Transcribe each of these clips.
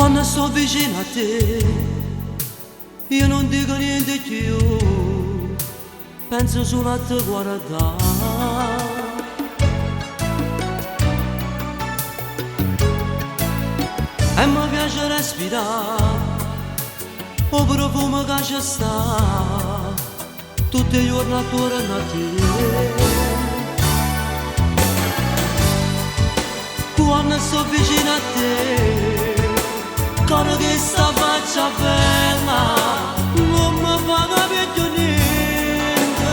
Quando sto vicino a te, io non dico niente più, penso solo a te guardare. E mi piace respirare, il profumo che ci sta, tutti i giorni attorno a te. Quando sto vicino a te, con questa faccia bella, non mi fa capire più niente.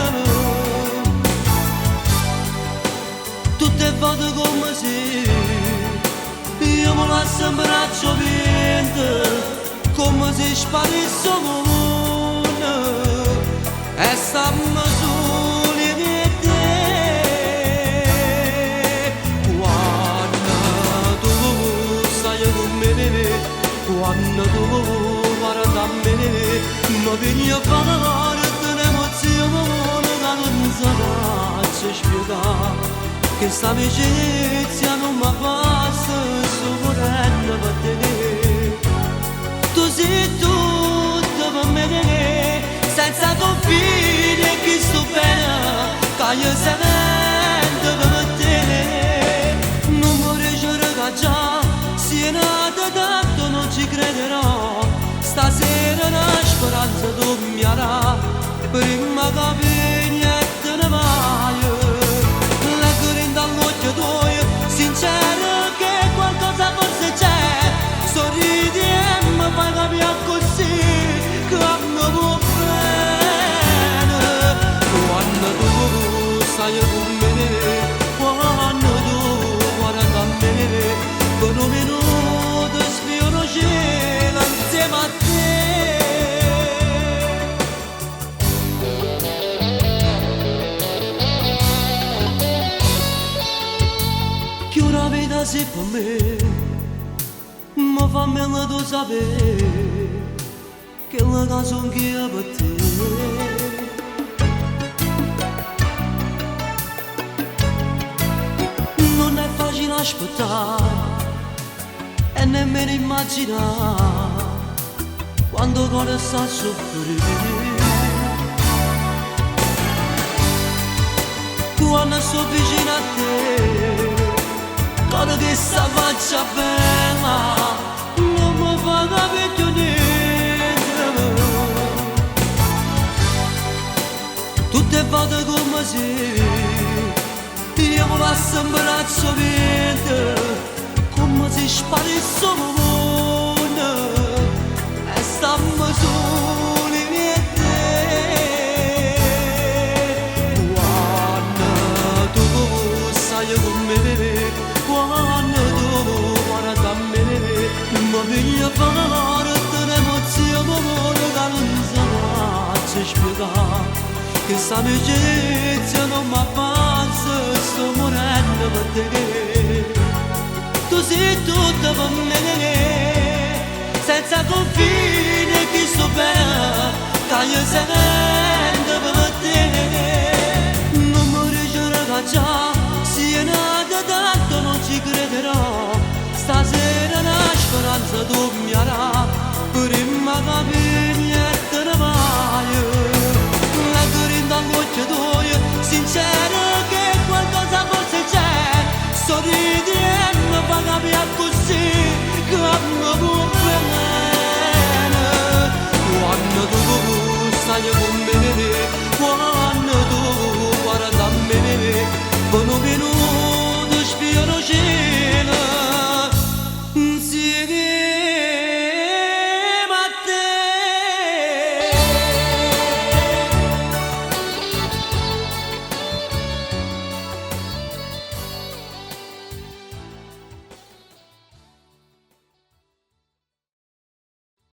Tutte volte come se io mi lascio in braccio vento, come se sparisse il mondo e stiamo soli di te. Quando tu stai con me, quando tu guardi a me, mi vieni a fare un'emozione che non saprà spiegare, che sta amicizia non mi passa sopravvento per te. Tu sei tutto per me, senza confini e chi sto bene, che io sento per te. Non vorrei giurare già, si è nata tanto non ci crederò, stasera una speranza dormirà, prima che vieni e te ne vai. Lacrime dall'occhio tuo, sincero che qualcosa forse c'è, sorridi e mi fai capire così che mi vuoi bene. Quando tu stai con me, quando tu guardi a me, per un minuto sfioro cielo insieme a te. Che una vita sei per me, ma fammelo tu sapere che la canzone che io per te. Non è facile aspettare e nemmeno immaginare quando il cuore sta a soffrire. Quando sto vicino a te, con questa faccia bella, non mi fa capire più niente. Tutte volte come se io mi lascio in braccio vento, come se sparisse il mondo e stiamo soli di te. Quando tu stai con me, quando tu guardi a me, mi vieni a fare un'emozione che non saprà spiegare, che sta amicizia non mi passa, sto morendo per te. Tu sei tutto per me, senza confini chi sto bene, che io sento per te. Non mi ricordo già